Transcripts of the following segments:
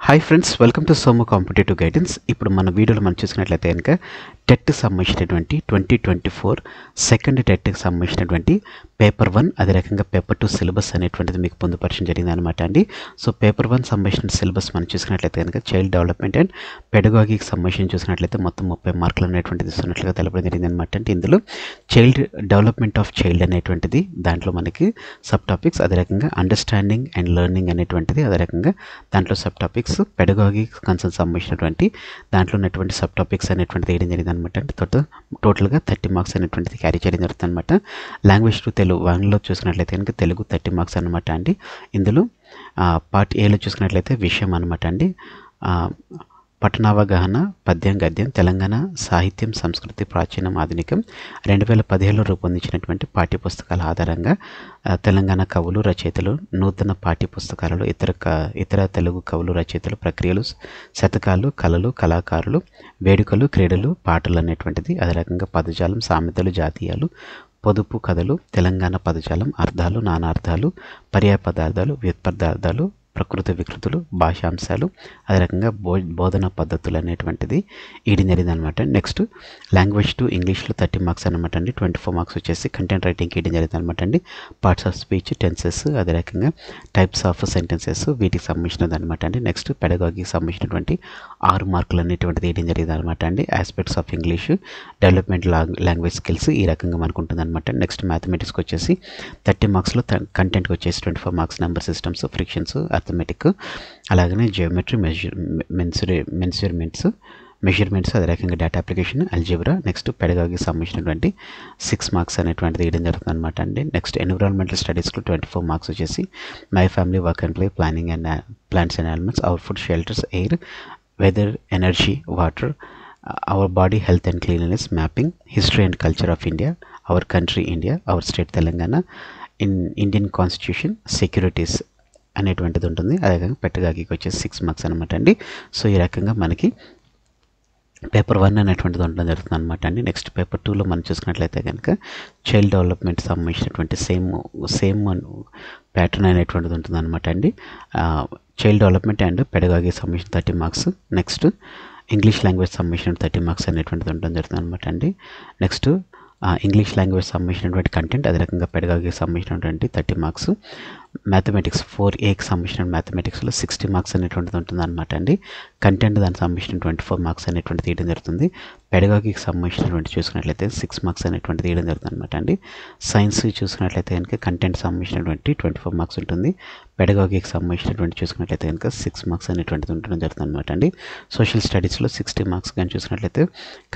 Hi friends, welcome to Somu competitive guidance. ఇప్పుడు మన వీడియోలో మనం చూసుకున్నట్లయితే కనుక టెట్కి సంబంధించినటువంటి 2024 సెకండ్ టెట్కి సంబంధించినటువంటి పేపర్ 1 అదే రకంగా పేపర్ 2 సిలబస్ అనేటువంటిది మీకు పొందుపరచడం జరిగింది అనమాట అండి. సో పేపర్ 1 సంబంధించిన సిలబస్ మనం చూసుకున్నట్లయితే కనుక చైల్డ్ డెవలప్మెంట్ అండ్ పెడగాగికి సంబంధించి చూసినట్లయితే మొత్తం 30 మార్కులు అనేటువంటిది ఇస్తున్నట్లుగా తెలపడం జరిగింది అనమాట. అంటే ఇందులో చైల్డ్ డెవలప్మెంట్ ఆఫ్ చైల్డ్ అనేటువంటిది దాంట్లో మనకి సబ్ టాపిక్స్, అదే రకంగా అండర్స్టాండింగ్ అండ్ లెర్నింగ్ అనేటువంటిది, అదే రకంగా దాంట్లో సబ్ టాపిక్స్ పెడగాగి కన్సర్న్ సంబంధించినటువంటి దాంట్లో ఉన్నటువంటి సబ్ టాపిక్స్ అనేటువంటిది వేయడం జరిగింది అనమాట. అంటే టోటల్గా 30 మార్క్స్ అనేటువంటిది క్యారీ చేయడం జరుగుతుంది అనమాట. లాంగ్వేజ్ టు తెలుగు 1లో చూసుకున్నట్లయితే కనుక తెలుగు 30 మార్క్స్ అనమాట అండి. ఇందులో పార్ట్ ఏలో చూసుకున్నట్లయితే విషయం అనమాట అండి. పట్టణావగాహన, పద్యం గద్యం, తెలంగాణ సాహిత్యం సంస్కృతి ప్రాచీనం ఆధునికం 2017లో రూపొందించినటువంటి పాఠ్యపుస్తకాల ఆధారంగా తెలంగాణ కవులు రచయితలు నూతన పాఠ్యపుస్తకాలలో ఇతర తెలుగు కవులు రచయితలు ప్రక్రియలు, శతకాలు, కళలు, కళాకారులు, వేడుకలు, క్రీడలు, పాటలు అనేటువంటిది, అదే రకంగా పదజాలం, సామెతలు, జాతీయాలు, పొదుపు కథలు, తెలంగాణ పదజాలం, అర్థాలు, నానార్థాలు, పర్యాయ పదార్థాలు, వ్యుత్పదార్థాలు, ప్రకృతి వికృతులు, భాషాంశాలు, అదే రకంగా బోధనా పద్ధతులు అనేటువంటిది ఈయడం జరిగింది అనమాట. నెక్స్ట్ లాంగ్వేజ్ టు ఇంగ్లీష్లో 30 మార్క్స్ అనమాట అండి. 24 మార్క్స్ వచ్చేసి కంటెంట్ రైటింగ్కి ఈయడం జరిగింది అనమాట అండి. పార్ట్స్ ఆఫ్ స్పీచ్, టెన్సెస్, అదే రకంగా టైప్స్ ఆఫ్ సెంటెన్సెస్ వీటికి సంబంధించినది అనమాట అండి. నెక్స్ట్ పెడగాగికి సంబంధించినటువంటి 6 మార్కులు అనేటువంటిది ఈయడం జరిగింది అనమాట అండి. Aspects of English, development language skills ఈ రకంగా మనకు ఉంటుంది అనమాట. నెక్స్ట్ మ్యాథమెటిక్స్కి వచ్చేసి 30 మార్క్స్లో కంటెంట్కి వచ్చేసి 24 marks number systems, frictions, arithmetic, అలాగనే జియోమెట్రీ, మెజర్మెంట్స్, అదే రకంగా డేటా అప్లికేషన్, అల్జీబ్రా. నెక్స్ట్ పెడగాగికి సంబంధించినటువంటి 6 మార్క్స్ అనేటువంటిది వేయడం జరుగుతుంది అనమాట అండి. నెక్స్ట్ ఎన్విరాన్మెంటల్ స్టడీస్లో 24 మార్క్స్ వచ్చేసి my family, work and play, planning and plants and animals, our food, shelters, air, weather, energy, water, our body, health and cleanliness, mapping, history and culture of India, our country India, our state Telangana, Indian constitution, securities అనేటువంటిది ఉంటుంది. అదే పెడగాగికి వచ్చేసి 6 marks అనమాట అండి. So ఈ రకంగా మనకి paper 1 అనేటువంటిది ఉండడం జరుగుతుంది అనమాట అండి. నెక్స్ట్ పేపర్ 2లో మనం చూసుకున్నట్లయితే కనుక చైల్డ్ డెవలప్మెంట్ సంబంధించినటువంటి సేమ్ ప్యాటర్న్ అనేటువంటిది ఉంటుంది అనమాట అండి. చైల్డ్ డెవలప్మెంట్ అండ్ పెడగాగికి సంబంధించిన 30 మార్క్స్. నెక్స్ట్ ఇంగ్లీష్ లాంగ్వేజ్ సంబంధించిన 30 మార్క్స్ అనేటువంటిది ఉండడం జరుగుతుంది అనమాట అండి. నెక్స్ట్ ఇంగ్లీష్ లాంగ్వేజ్ సంబంధించినటువంటి కంటెంట్, అదే రకంగా పెడగాగికి సంబంధించినటువంటి 30 మార్క్స్. మ్యాథమెటిక్స్ 4Aకి సంబంధించిన మ్యాథమెటిక్స్లో 60 మార్క్స్ అనేటువంటిది ఉంటుంది అనమాట అండి. కంటెంట్ దానికి సంబంధించిన 24 మార్క్స్ అనేటువంటిది తీయడం జరుగుతుంది. పెడగాగికి సంబంధించినటువంటి చూసుకున్నట్లయితే 6 మార్క్స్ అనేటువంటిది తీయడం జరుగుతుంది అనమాట అండి. సైన్స్ చూసుకున్నట్లయితే కనుక కంటెంట్ సంబంధించినటువంటి 24 మార్క్స్ ఉంటుంది. పెడగాగికి సంబంధించినటువంటి చూసుకున్నట్లయితే కనుక 6 మార్క్స్ అనేటువంటిది ఉండడం జరుగుతుంది అనమాట అండి. సోషల్ స్టడీస్లో 60 మార్క్స్ కానీ చూసుకున్నట్లయితే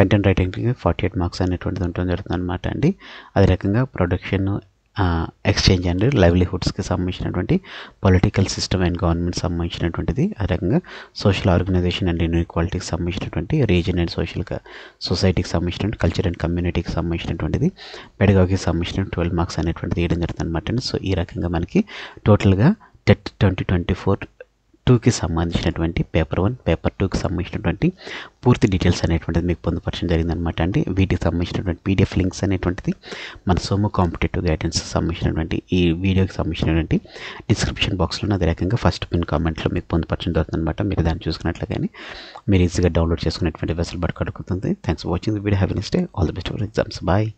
కంటెంట్ రైటింగ్కి 48 మార్క్స్ అనేటువంటిది ఉండడం జరుగుతుంది అనమాట అండి. అదే రకంగా ప్రొడక్షన్, ఎక్స్చేంజ్ అండ్ లైవ్లీహుడ్స్కి సంబంధించినటువంటి పొలిటికల్ సిస్టమ్ అండ్ గవర్నమెంట్ సంబంధించినటువంటిది, అదే రకంగా సోషల్ ఆర్గనైజేషన్ అండ్ ఇన్ఈక్వాలిటీకి సంబంధించినటువంటి, రీజన్ అండ్ సొసైటీకి సంబంధించినటువంటి, కల్చర్ అండ్ కమ్యూనిటీకి సంబంధించినటువంటిది, పెడగాగికి సంబంధించిన 12 మార్క్స్ అనేటువంటిది వేయడం జరుగుతుంది అనమాట అండి. సో ఈ రకంగా మనకి టోటల్గా టెట్ 2024 2కి సంబంధించినటువంటి పేపర్ 1, పేపర్ 2కి సంబంధించినటువంటి పూర్తి డీటెయిల్స్ అనేటువంటిది మీకు పొందుపరచడం జరిగిందనమాట అండి. వీటికి సంబంధించినటువంటి PDF లింక్స్ అనేటువంటిది మన సోము కాంపిటేటివ్ గైడెన్స్ సంబంధించినటువంటి ఈ వీడియోకి సంబంధించినటువంటి డిస్క్రిప్షన్ బాక్స్లో అదే రకంగా ఫస్ట్ పిన్ కామెంట్లో మీకు పొందుపరచడం జరుగుతుంది అనమాట. మీరు దాన్ని చూసుకున్నట్లు కానీ మీరు ఈజీగా డౌన్లోడ్ చేసుకునేటువంటి వెసులుబాటు కలుగుతుంది. Thanks for watching the video. Have a nice day. All the best for exams. Bye.